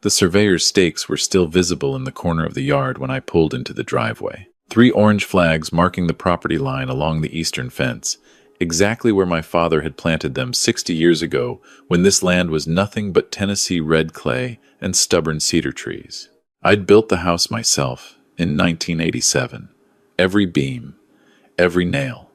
The surveyor's stakes were still visible in the corner of the yard when I pulled into the driveway. 3 orange flags marking the property line along the eastern fence, exactly where my father had planted them 60 years ago when this land was nothing but Tennessee red clay and stubborn cedar trees. I'd built the house myself in 1987. Every beam, every nail,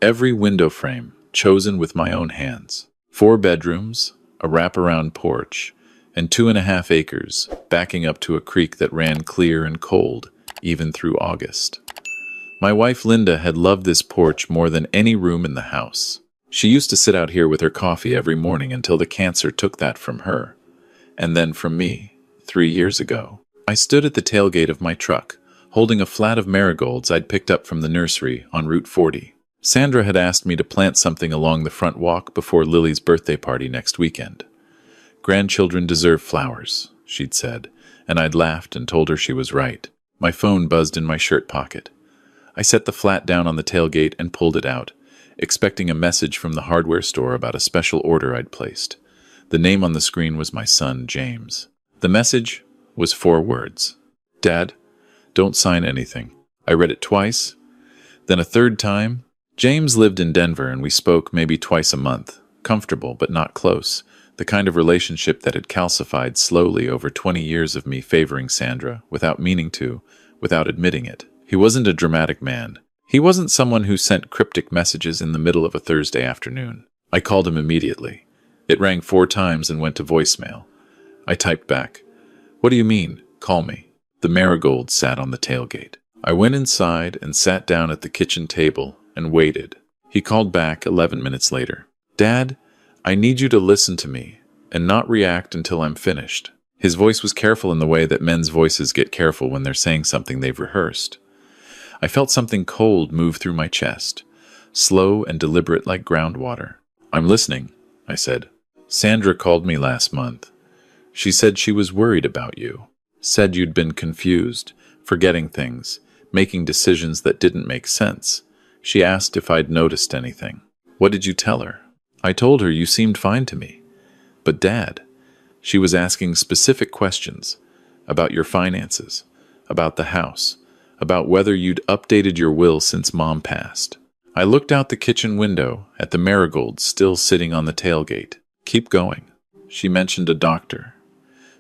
every window frame chosen with my own hands. 4 bedrooms, a wraparound porch, and 2.5 acres backing up to a creek that ran clear and cold even through August. My wife Linda had loved this porch more than any room in the house. She used to sit out here with her coffee every morning until the cancer took that from her, and then from me, 3 years ago. I stood at the tailgate of my truck, holding a flat of marigolds I'd picked up from the nursery on Route 40. Sandra had asked me to plant something along the front walk before Lily's birthday party next weekend. "Grandchildren deserve flowers," she'd said, and I'd laughed and told her she was right. My phone buzzed in my shirt pocket. I set the flat down on the tailgate and pulled it out, expecting a message from the hardware store about a special order I'd placed. The name on the screen was my son, James. The message was 4 words. "Dad, don't sign anything." I read it twice, then a third time. James lived in Denver and we spoke maybe twice a month, comfortable but not close, the kind of relationship that had calcified slowly over 20 years of me favoring Sandra, without meaning to, without admitting it. He wasn't a dramatic man. He wasn't someone who sent cryptic messages in the middle of a Thursday afternoon. I called him immediately. It rang 4 times and went to voicemail. I typed back, "What do you mean? Call me." The marigolds sat on the tailgate. I went inside and sat down at the kitchen table and waited. He called back 11 minutes later. "Dad, I need you to listen to me and not react until I'm finished." His voice was careful in the way that men's voices get careful when they're saying something they've rehearsed. I felt something cold move through my chest, slow and deliberate like groundwater. "I'm listening," I said. "Sandra called me last month. She said she was worried about you. Said you'd been confused, forgetting things, making decisions that didn't make sense. She asked if I'd noticed anything." "What did you tell her?" "I told her you seemed fine to me." "But Dad," she was asking specific questions about your finances, about the house, about whether you'd updated your will since Mom passed. I looked out the kitchen window at the marigolds still sitting on the tailgate. "Keep going." She mentioned a doctor,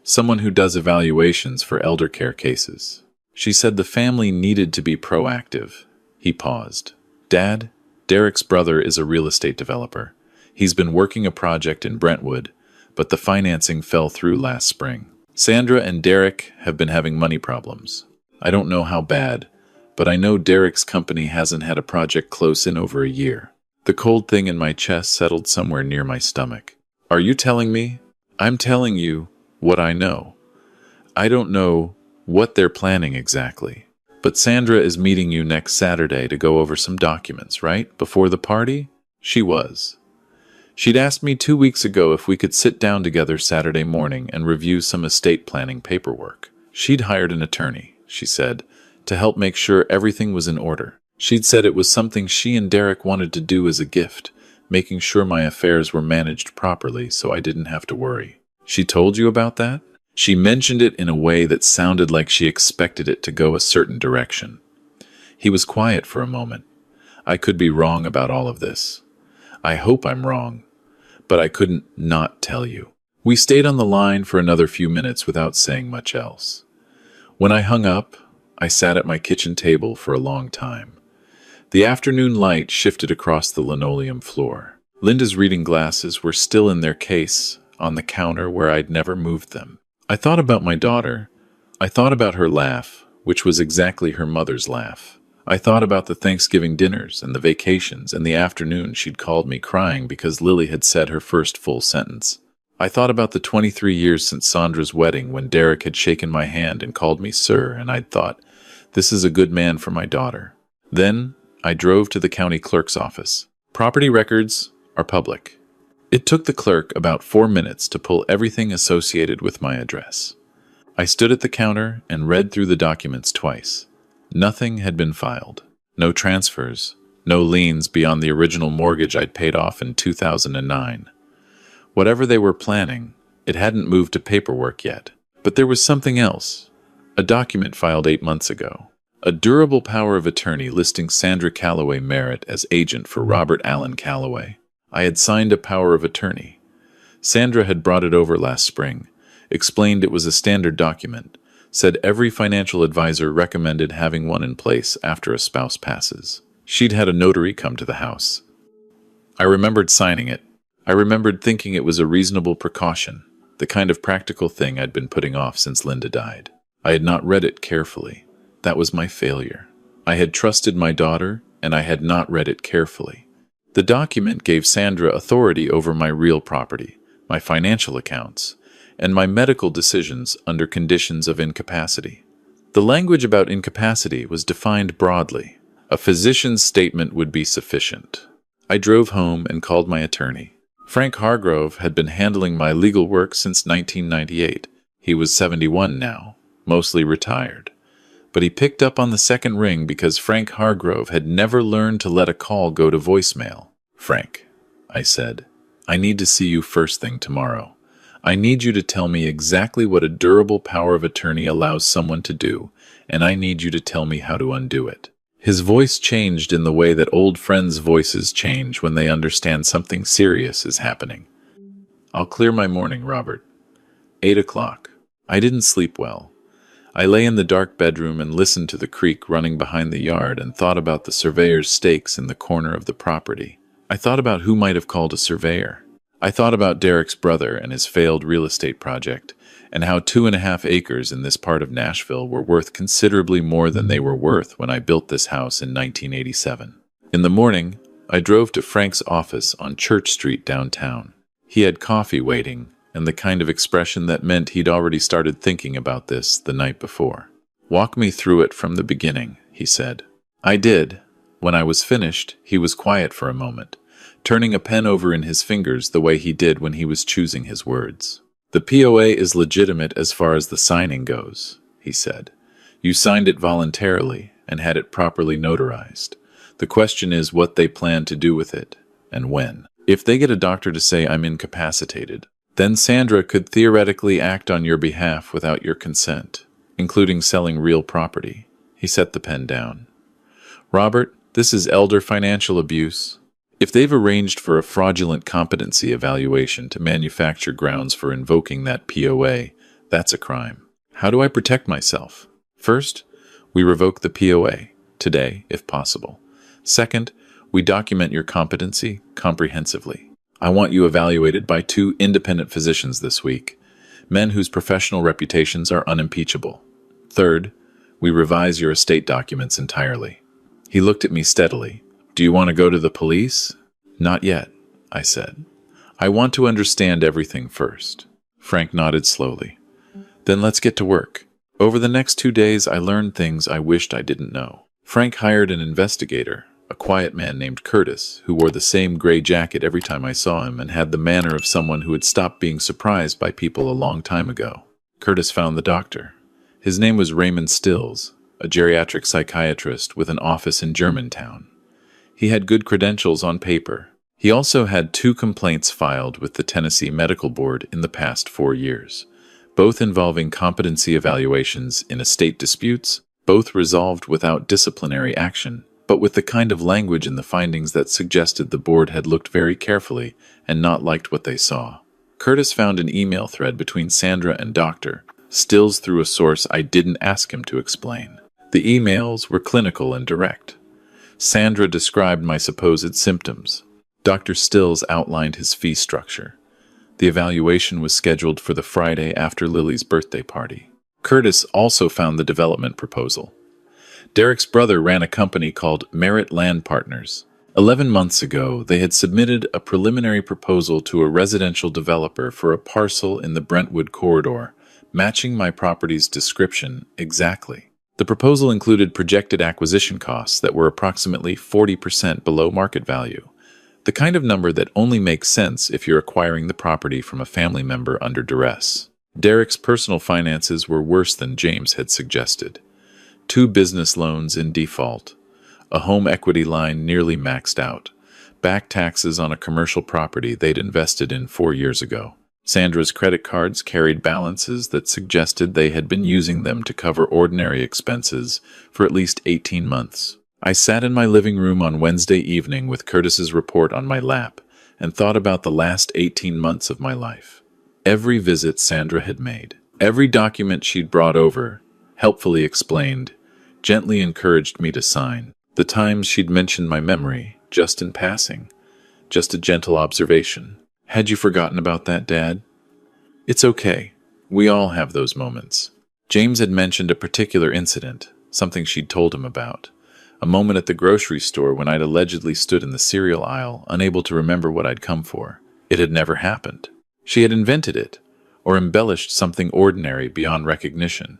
someone who does evaluations for elder care cases. She said the family needed to be proactive. He paused. "Dad, Derek's brother is a real estate developer. He's been working a project in Brentwood, but the financing fell through last spring. Sandra and Derek have been having money problems. I don't know how bad, but I know Derek's company hasn't had a project close in over a year." The cold thing in my chest settled somewhere near my stomach. "Are you telling me?" "I'm telling you what I know. I don't know what they're planning exactly. But Sandra is meeting you next Saturday to go over some documents, right? Before the party?" She was. She'd asked me 2 weeks ago if we could sit down together Saturday morning and review some estate planning paperwork. She'd hired an attorney, she said, to help make sure everything was in order. She'd said it was something she and Derek wanted to do as a gift, making sure my affairs were managed properly so I didn't have to worry. "She told you about that?" She mentioned it in a way that sounded like she expected it to go a certain direction. He was quiet for a moment. I could be wrong about all of this. I hope I'm wrong, but I couldn't not tell you. We stayed on the line for another few minutes without saying much else. When I hung up, I sat at my kitchen table for a long time. The afternoon light shifted across the linoleum floor. Linda's reading glasses were still in their case on the counter where I'd never moved them. I thought about my daughter. I thought about her laugh, which was exactly her mother's laugh. I thought about the Thanksgiving dinners and the vacations and the afternoon she'd called me crying because Lily had said her first full sentence. I thought about the 23 years since Sandra's wedding when Derek had shaken my hand and called me sir, and I'd thought, this is a good man for my daughter. Then I drove to the county clerk's office. Property records are public. It took the clerk about 4 minutes to pull everything associated with my address. I stood at the counter and read through the documents twice. Nothing had been filed. No transfers. No liens beyond the original mortgage I'd paid off in 2009. Whatever they were planning, it hadn't moved to paperwork yet. But there was something else. A document filed 8 months ago. A durable power of attorney listing Sandra Calloway Merritt as agent for Robert Allen Calloway. I had signed a power of attorney. Sandra had brought it over last spring, explained it was a standard document, said every financial advisor recommended having one in place after a spouse passes. She'd had a notary come to the house. I remembered signing it. I remembered thinking it was a reasonable precaution, the kind of practical thing I'd been putting off since Linda died. I had not read it carefully. That was my failure. I had trusted my daughter, and I had not read it carefully. The document gave Sandra authority over my real property, my financial accounts, and my medical decisions under conditions of incapacity. The language about incapacity was defined broadly. A physician's statement would be sufficient. I drove home and called my attorney. Frank Hargrove had been handling my legal work since 1998. He was 71 now, mostly retired. But he picked up on the second ring because Frank Hargrove had never learned to let a call go to voicemail. "Frank," I said, "I need to see you first thing tomorrow. I need you to tell me exactly what a durable power of attorney allows someone to do, and I need you to tell me how to undo it." His voice changed in the way that old friends' voices change when they understand something serious is happening. "I'll clear my morning, Robert." 8 o'clock. I didn't sleep well. I lay in the dark bedroom and listened to the creek running behind the yard and thought about the surveyor's stakes in the corner of the property. I thought about who might have called a surveyor. I thought about Derek's brother and his failed real estate project, and how 2.5 acres in this part of Nashville were worth considerably more than they were worth when I built this house in 1987. In the morning, I drove to Frank's office on Church Street downtown. He had coffee waiting, and the kind of expression that meant he'd already started thinking about this the night before. "Walk me through it from the beginning," he said. I did. When I was finished, he was quiet for a moment, turning a pen over in his fingers the way he did when he was choosing his words. "The POA is legitimate as far as the signing goes," he said. "You signed it voluntarily and had it properly notarized. The question is what they plan to do with it, and when. If they get a doctor to say I'm incapacitated, then Sandra could theoretically act on your behalf without your consent, including selling real property." He set the pen down. "Robert, this is elder financial abuse. If they've arranged for a fraudulent competency evaluation to manufacture grounds for invoking that POA, that's a crime. How do I protect myself? First, we revoke the POA, today, if possible. Second, we document your competency comprehensively. I want you evaluated by 2 independent physicians this week, men whose professional reputations are unimpeachable. Third, we revise your estate documents entirely." He looked at me steadily. "Do you want to go to the police?" "Not yet," I said. "I want to understand everything first." Frank nodded slowly. "Then let's get to work." Over the next 2 days, I learned things I wished I didn't know. Frank hired an investigator, a quiet man named Curtis, who wore the same gray jacket every time I saw him and had the manner of someone who had stopped being surprised by people a long time ago. Curtis found the doctor. His name was Raymond Stills, a geriatric psychiatrist with an office in Germantown. He had good credentials on paper. He also had 2 complaints filed with the Tennessee Medical Board in the past 4 years, both involving competency evaluations in estate disputes, both resolved without disciplinary action, but with the kind of language in the findings that suggested the board had looked very carefully and not liked what they saw. Curtis found an email thread between Sandra and Dr. Stills through a source I didn't ask him to explain. The emails were clinical and direct. Sandra described my supposed symptoms. Dr. Stills outlined his fee structure. The evaluation was scheduled for the Friday after Lily's birthday party. Curtis also found the development proposal. Derek's brother ran a company called Merritt Land Partners. 11 months ago, they had submitted a preliminary proposal to a residential developer for a parcel in the Brentwood corridor, matching my property's description exactly. The proposal included projected acquisition costs that were approximately 40% below market value, the kind of number that only makes sense if you're acquiring the property from a family member under duress. Derek's personal finances were worse than James had suggested. 2 business loans in default, a home equity line nearly maxed out, back taxes on a commercial property they'd invested in 4 years ago. Sandra's credit cards carried balances that suggested they had been using them to cover ordinary expenses for at least 18 months. I sat in my living room on Wednesday evening with Curtis's report on my lap and thought about the last 18 months of my life. Every visit Sandra had made, every document she'd brought over, helpfully explained, gently encouraged me to sign. The times she'd mentioned my memory, just in passing, just a gentle observation. Had you forgotten about that, Dad? It's okay. We all have those moments. James had mentioned a particular incident, something she'd told him about. A moment at the grocery store when I'd allegedly stood in the cereal aisle, unable to remember what I'd come for. It had never happened. She had invented it, or embellished something ordinary beyond recognition,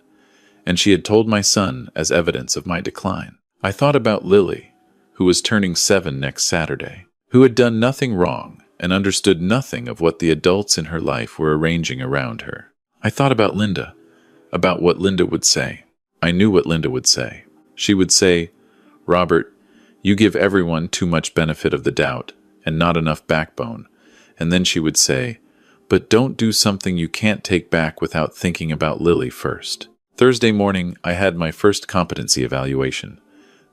and she had told my son as evidence of my decline. I thought about Lily, who was turning 7 next Saturday, who had done nothing wrong and understood nothing of what the adults in her life were arranging around her. I thought about Linda, about what Linda would say. I knew what Linda would say. She would say, "Robert, you give everyone too much benefit of the doubt and not enough backbone." And then she would say, "But don't do something you can't take back without thinking about Lily first." Thursday morning, I had my first competency evaluation.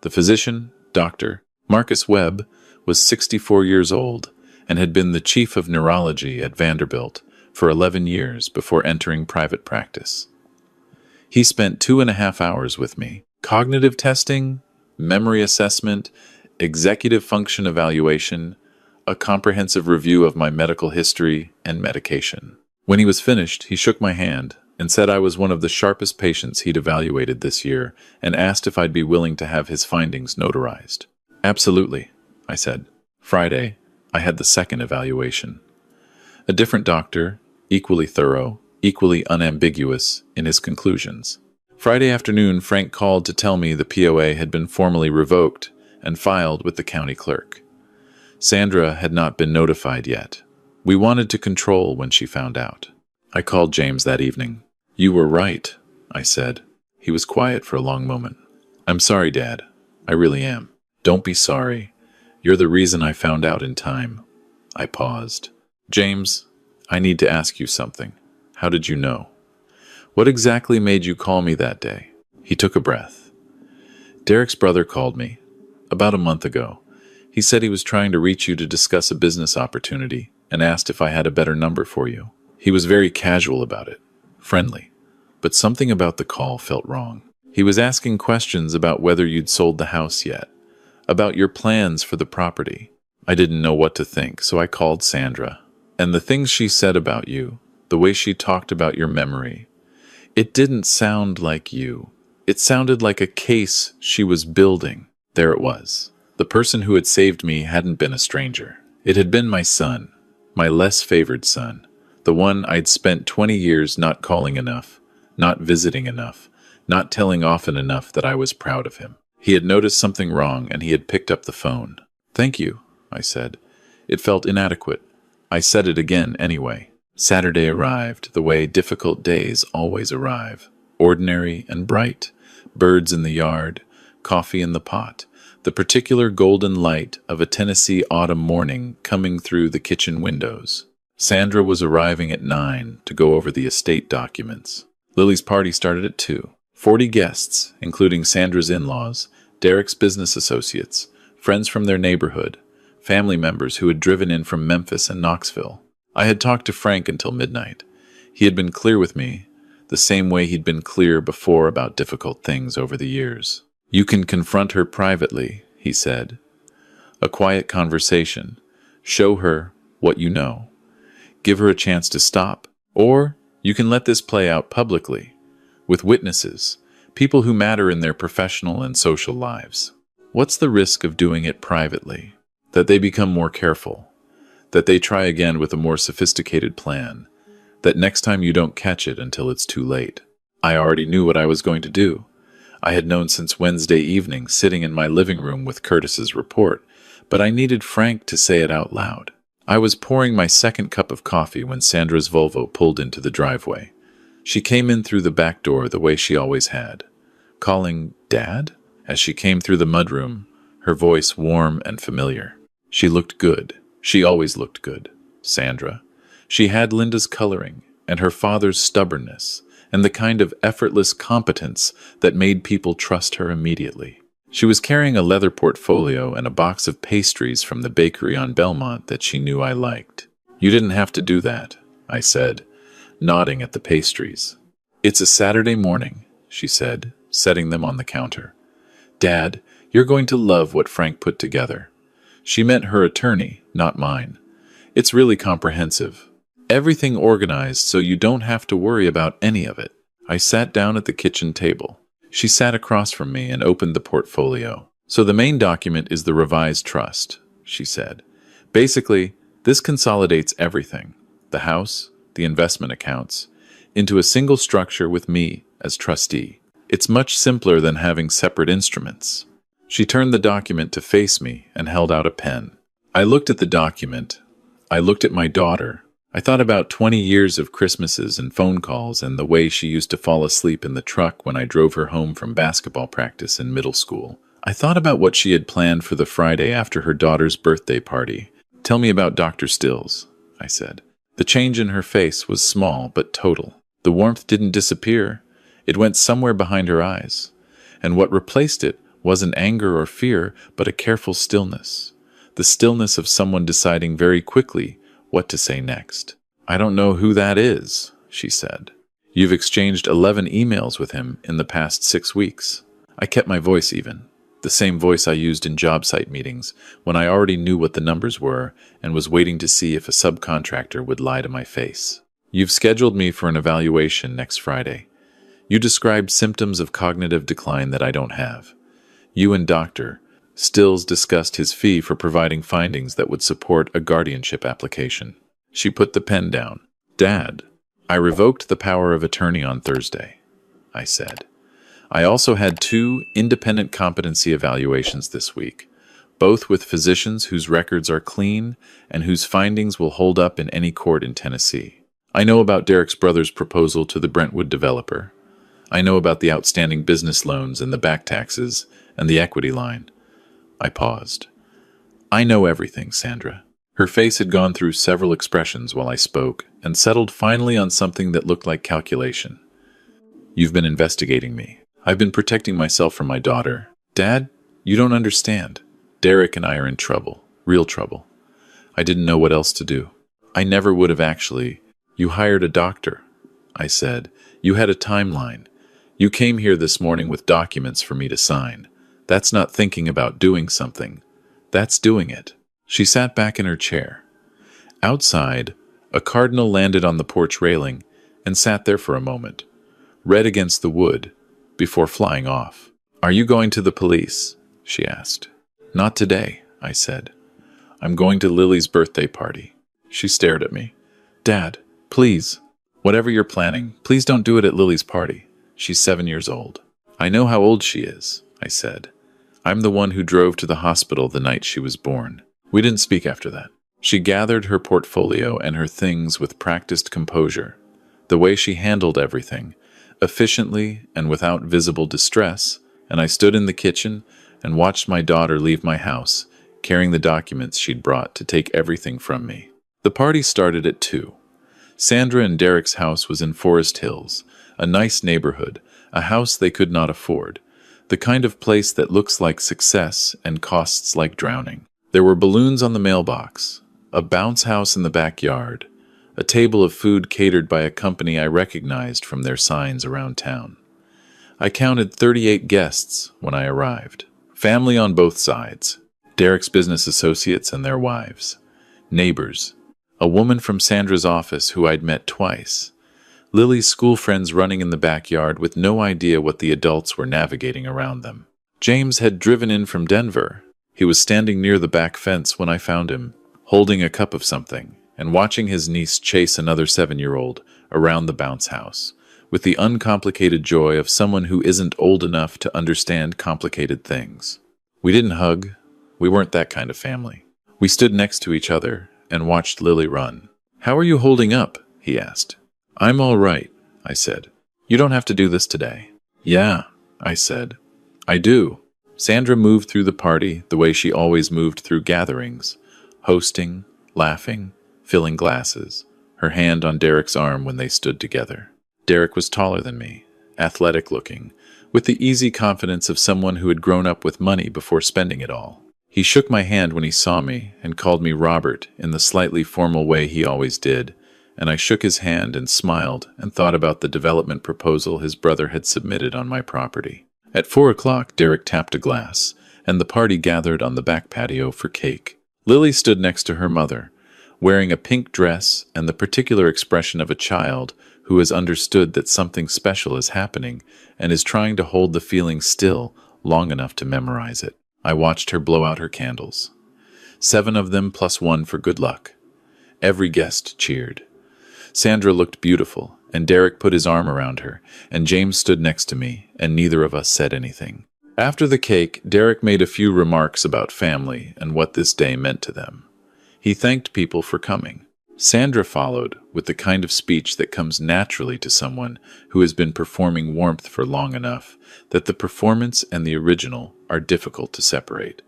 The physician, Dr. Marcus Webb, was 64 years old and had been the chief of neurology at Vanderbilt for 11 years before entering private practice. He spent 2.5 hours with me. Cognitive testing, memory assessment, executive function evaluation, a comprehensive review of my medical history and medication. When he was finished, he shook my hand and said I was one of the sharpest patients he'd evaluated this year and asked if I'd be willing to have his findings notarized. "Absolutely," I said. Friday, I had the second evaluation. A different doctor, equally thorough, equally unambiguous in his conclusions. Friday afternoon, Frank called to tell me the POA had been formally revoked and filed with the county clerk. Sandra had not been notified yet. We wanted to control when she found out. I called James that evening. "You were right," I said. He was quiet for a long moment. "I'm sorry, Dad. I really am." "Don't be sorry. You're the reason I found out in time." I paused. "James, I need to ask you something. How did you know? What exactly made you call me that day?" He took a breath. "Derek's brother called me about a month ago. He said he was trying to reach you to discuss a business opportunity and asked if I had a better number for you. He was very casual about it, friendly, but something about the call felt wrong. He was asking questions about whether you'd sold the house yet, about your plans for the property. I didn't know what to think, so I called Sandra. And the things she said about you, the way she talked about your memory, it didn't sound like you. It sounded like a case she was building. There it was. The person who had saved me hadn't been a stranger. It had been my son, my less favored son, the one I'd spent 20 years not calling enough, not visiting enough, not telling often enough that I was proud of him. He had noticed something wrong and he had picked up the phone. "Thank you," I said. It felt inadequate. I said it again anyway. Saturday arrived the way difficult days always arrive. Ordinary and bright. Birds in the yard. Coffee in the pot. The particular golden light of a Tennessee autumn morning coming through the kitchen windows. Sandra was arriving at 9 to go over the estate documents. Lily's party started at 2. 40 guests, including Sandra's in-laws, Derek's business associates, friends from their neighborhood, family members who had driven in from Memphis and Knoxville. I had talked to Frank until midnight. He had been clear with me, the same way he'd been clear before about difficult things over the years. "You can confront her privately," he said. "A quiet conversation. Show her what you know. Give her a chance to stop. Or you can let this play out publicly, with witnesses, people who matter in their professional and social lives. What's the risk of doing it privately? That they become more careful. That they try again with a more sophisticated plan. That next time you don't catch it until it's too late." I already knew what I was going to do. I had known since Wednesday evening, sitting in my living room with Curtis's report, but I needed Frank to say it out loud. I was pouring my second cup of coffee when Sandra's Volvo pulled into the driveway. She came in through the back door the way she always had, calling "Dad?" as she came through the mudroom, her voice warm and familiar. She looked good. She always looked good. Sandra. She had Linda's coloring and her father's stubbornness and the kind of effortless competence that made people trust her immediately. She was carrying a leather portfolio and a box of pastries from the bakery on Belmont that she knew I liked. "You didn't have to do that," I said, nodding at the pastries. "It's a Saturday morning," she said, setting them on the counter. "Dad, you're going to love what Frank put together." She meant her attorney, not mine. "It's really comprehensive. Everything organized so you don't have to worry about any of it." I sat down at the kitchen table. She sat across from me and opened the portfolio. "So the main document is the revised trust," she said. "Basically, this consolidates everything, the house, the investment accounts, into a single structure with me as trustee. It's much simpler than having separate instruments." She turned the document to face me and held out a pen. I looked at the document. I looked at my daughter. I thought about 20 years of Christmases and phone calls and the way she used to fall asleep in the truck when I drove her home from basketball practice in middle school. I thought about what she had planned for the Friday after her daughter's birthday party. "Tell me about Dr. Stills," I said. The change in her face was small but total. The warmth didn't disappear. It went somewhere behind her eyes. And what replaced it wasn't anger or fear, but a careful stillness. The stillness of someone deciding very quickly what to say next. "I don't know who that is," she said. "You've exchanged 11 emails with him in the past 6 weeks. I kept my voice even, the same voice I used in job site meetings when I already knew what the numbers were and was waiting to see if a subcontractor would lie to my face. "You've scheduled me for an evaluation next Friday. You described symptoms of cognitive decline that I don't have. You and Dr. Stills discussed his fee for providing findings that would support a guardianship application." She put the pen down. "Dad, I revoked the power of attorney on Thursday," I said. "I also had 2 independent competency evaluations this week, both with physicians whose records are clean and whose findings will hold up in any court in Tennessee. I know about Derek's brother's proposal to the Brentwood developer. I know about the outstanding business loans and the back taxes and the equity line." I paused. "I know everything, Sandra." Her face had gone through several expressions while I spoke and settled finally on something that looked like calculation. "You've been investigating me. I've been protecting myself from my daughter. Dad, you don't understand. Derek and I are in trouble, real trouble. I didn't know what else to do. I never would have actually. You hired a doctor," I said. "You had a timeline. You came here this morning with documents for me to sign. That's not thinking about doing something. That's doing it." She sat back in her chair. Outside, a cardinal landed on the porch railing and sat there for a moment, red against the wood, before flying off. "Are you going to the police?" she asked. "Not today," I said. "I'm going to Lily's birthday party." She stared at me. "Dad, please, whatever you're planning, please don't do it at Lily's party. She's 7 years old." "I know how old she is," I said. "I'm the one who drove to the hospital the night she was born." We didn't speak after that. She gathered her portfolio and her things with practiced composure. The way she handled everything, efficiently and without visible distress, and I stood in the kitchen and watched my daughter leave my house, carrying the documents she'd brought to take everything from me. The party started at 2. Sandra and Derek's house was in Forest Hills, a nice neighborhood, a house they could not afford, the kind of place that looks like success and costs like drowning. There were balloons on the mailbox, a bounce house in the backyard, a table of food catered by a company I recognized from their signs around town. I counted 38 guests when I arrived. Family on both sides, Derek's business associates and their wives, neighbors, a woman from Sandra's office who I'd met twice, Lily's school friends running in the backyard with no idea what the adults were navigating around them. James had driven in from Denver. He was standing near the back fence when I found him, holding a cup of something, and watching his niece chase another 7-year-old around the bounce house, with the uncomplicated joy of someone who isn't old enough to understand complicated things. We didn't hug. We weren't that kind of family. We stood next to each other and watched Lily run. "How are you holding up?" he asked. "I'm all right," I said. "You don't have to do this today." "Yeah," I said. "I do." Sandra moved through the party the way she always moved through gatherings, hosting, laughing, filling glasses, her hand on Derek's arm when they stood together. Derek was taller than me, athletic-looking, with the easy confidence of someone who had grown up with money before spending it all. He shook my hand when he saw me and called me Robert in the slightly formal way he always did, and I shook his hand and smiled and thought about the development proposal his brother had submitted on my property. At 4 o'clock, Derek tapped a glass, and the party gathered on the back patio for cake. Lily stood next to her mother, wearing a pink dress and the particular expression of a child who has understood that something special is happening and is trying to hold the feeling still long enough to memorize it. I watched her blow out her candles. 7 of them plus 1 for good luck. Every guest cheered. Sandra looked beautiful, and Derek put his arm around her, and James stood next to me, and neither of us said anything. After the cake, Derek made a few remarks about family and what this day meant to them. He thanked people for coming. Sandra followed with the kind of speech that comes naturally to someone who has been performing warmth for long enough that the performance and the original are difficult to separate.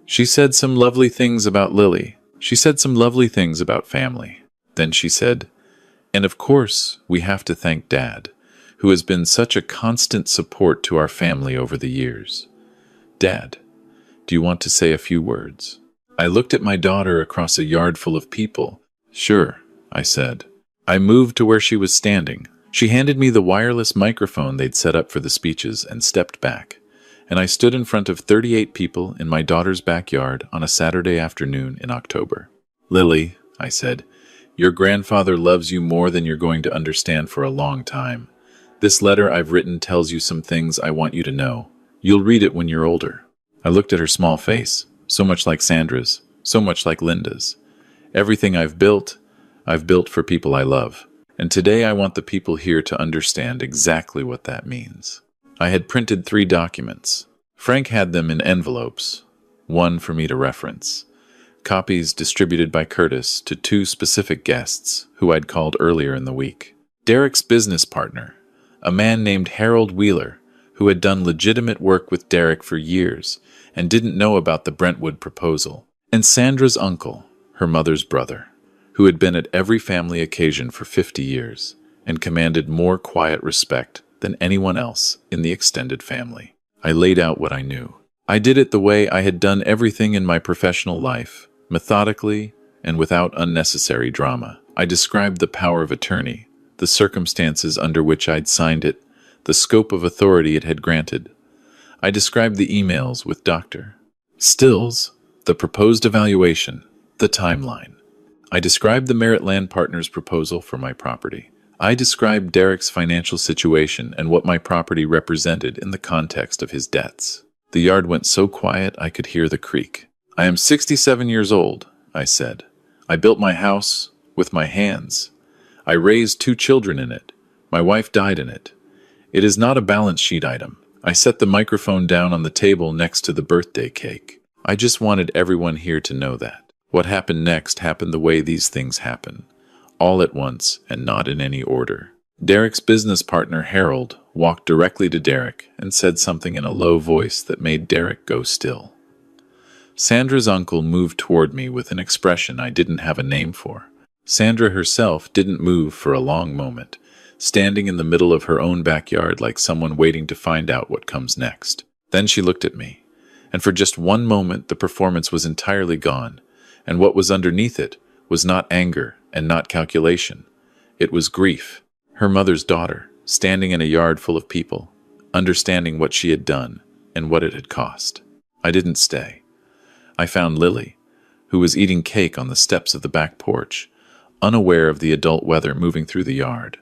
She said some lovely things about Lily. She said some lovely things about family. Then she said, "And of course, we have to thank Dad, who has been such a constant support to our family over the years. Dad, do you want to say a few words?" I looked at my daughter across a yard full of people. "Sure," I said. I moved to where she was standing. She handed me the wireless microphone they'd set up for the speeches and stepped back, and I stood in front of 38 people in my daughter's backyard on a Saturday afternoon in October. "Lily," I said, "your grandfather loves you more than you're going to understand for a long time. This letter I've written tells you some things I want you to know. You'll read it when you're older." I looked at her small face, so much like Sandra's, so much like Linda's. Everything I've built for people I love. And today I want the people here to understand exactly what that means. I had printed 3 documents. Frank had them in envelopes, one for me to reference. Copies distributed by Curtis to 2 specific guests who I'd called earlier in the week. Derek's business partner, a man named Harold Wheeler, who had done legitimate work with Derek for years and didn't know about the Brentwood proposal. And Sandra's uncle, her mother's brother, who had been at every family occasion for 50 years and commanded more quiet respect than anyone else in the extended family. I laid out what I knew. I did it the way I had done everything in my professional life, methodically and without unnecessary drama. I described the power of attorney, the circumstances under which I'd signed it, the scope of authority it had granted. I described the emails with Dr. Stills, the proposed evaluation, the timeline. I described the Merritt Land Partners' proposal for my property. I described Derek's financial situation and what my property represented in the context of his debts. The yard went so quiet I could hear the creak. "I am 67 years old," I said. "I built my house with my hands. I raised 2 children in it. My wife died in it. It is not a balance sheet item." I set the microphone down on the table next to the birthday cake. I just wanted everyone here to know that. What happened next happened the way these things happen, all at once and not in any order. Derek's business partner, Harold, walked directly to Derek and said something in a low voice that made Derek go still. Sandra's uncle moved toward me with an expression I didn't have a name for. Sandra herself didn't move for a long moment, standing in the middle of her own backyard like someone waiting to find out what comes next. Then she looked at me, and for just one moment the performance was entirely gone, and what was underneath it was not anger and not calculation. It was grief. Her mother's daughter, standing in a yard full of people, understanding what she had done and what it had cost. I didn't stay. I found Lily, who was eating cake on the steps of the back porch, unaware of the adult weather moving through the yard.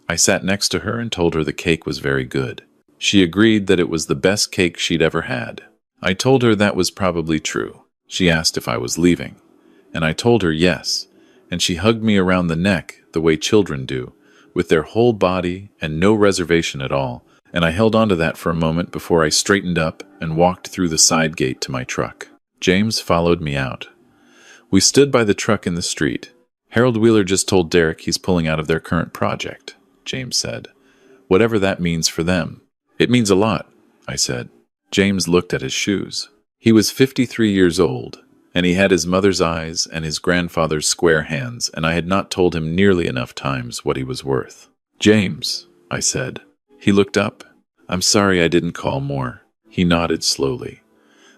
I sat next to her and told her the cake was very good. She agreed that it was the best cake she'd ever had. I told her that was probably true. She asked if I was leaving, and I told her yes, and she hugged me around the neck the way children do, with their whole body and no reservation at all, and I held on to that for a moment before I straightened up and walked through the side gate to my truck. James followed me out. We stood by the truck in the street. "Harold Wheeler just told Derek he's pulling out of their current project," James said. "Whatever that means for them." "It means a lot," I said. James looked at his shoes. He was 53 years old, And he had his mother's eyes and his grandfather's square hands, and I had not told him nearly enough times what he was worth. "James," I said. He looked up. "I'm sorry I didn't call more." He nodded slowly.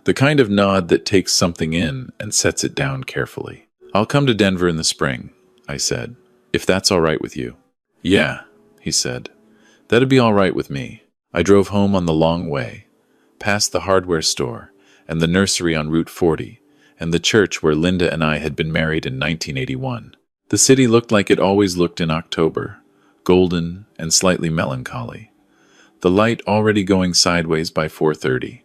The kind of nod that takes something in and sets it down carefully. "I'll come to Denver in the spring," I said, "if that's all right with you." "Yeah," he said. "That'd be all right with me." I drove home on the long way, past the hardware store and the nursery on Route 40, and the church where Linda and I had been married in 1981. The city looked like it always looked in October, golden and slightly melancholy. The light already going sideways by 4:30.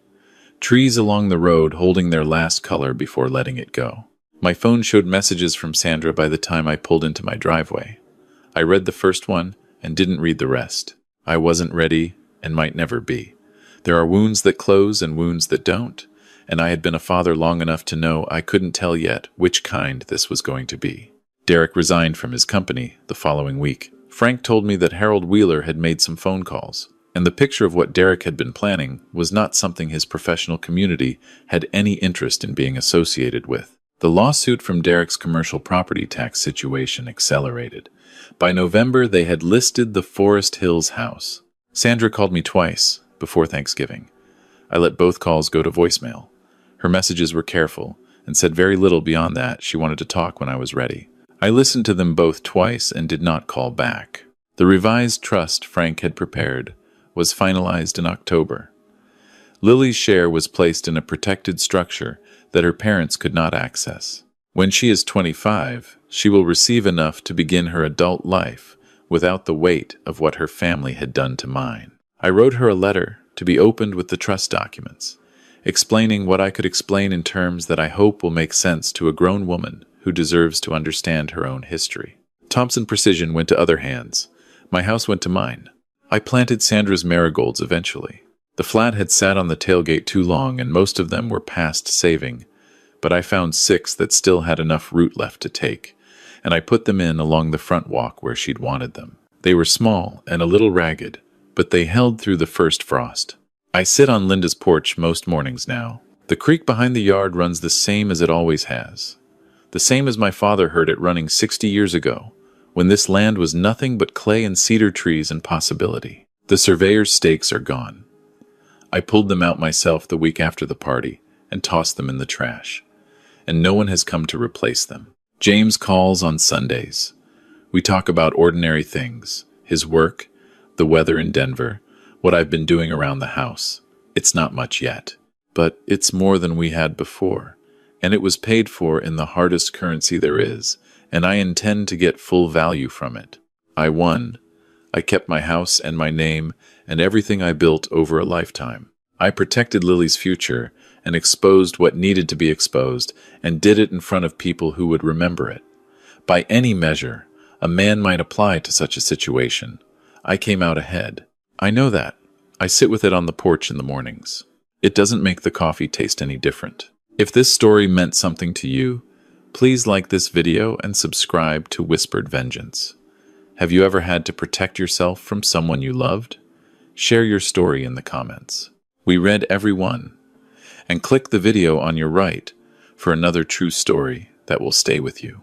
Trees along the road holding their last color before letting it go. My phone showed messages from Sandra by the time I pulled into my driveway. I read the first one and didn't read the rest. I wasn't ready and might never be. There are wounds that close and wounds that don't, and I had been a father long enough to know I couldn't tell yet which kind this was going to be. Derek resigned from his company the following week. Frank told me that Harold Wheeler had made some phone calls, and the picture of what Derek had been planning was not something his professional community had any interest in being associated with. The lawsuit from Derek's commercial property tax situation accelerated. By November, they had listed the Forest Hills house. Sandra called me twice before Thanksgiving. I let both calls go to voicemail. Her messages were careful and said very little beyond that. She wanted to talk when I was ready. I listened to them both twice and did not call back. The revised trust Frank had prepared was finalized in October. Lily's share was placed in a protected structure that her parents could not access. When she is 25, she will receive enough to begin her adult life without the weight of what her family had done to mine. I wrote her a letter to be opened with the trust documents, explaining what I could explain in terms that I hope will make sense to a grown woman who deserves to understand her own history. Thompson Precision went to other hands. My house went to mine. I planted Sandra's marigolds eventually. The flat had sat on the tailgate too long, and most of them were past saving, but I found 6 that still had enough root left to take, and I put them in along the front walk where she'd wanted them. They were small and a little ragged, but they held through the first frost. I sit on Linda's porch most mornings now. The creek behind the yard runs the same as it always has. The same as my father heard it running 60 years ago, when this land was nothing but clay and cedar trees and possibility. The surveyor's stakes are gone. I pulled them out myself the week after the party and tossed them in the trash, and no one has come to replace them. James calls on Sundays. We talk about ordinary things, his work, the weather in Denver, what I've been doing around the house. It's not much yet, but it's more than we had before, and it was paid for in the hardest currency there is, and I intend to get full value from it. I won. I kept my house and my name and everything I built over a lifetime. I protected Lily's future and exposed what needed to be exposed, and did it in front of people who would remember it. By any measure a man might apply to such a situation, I came out ahead. I know that. I sit with it on the porch in the mornings. It doesn't make the coffee taste any different. If this story meant something to you, please like this video and subscribe to Whispered Vengeance. Have you ever had to protect yourself from someone you loved? Share your story in the comments. We read every one. And click the video on your right for another true story that will stay with you.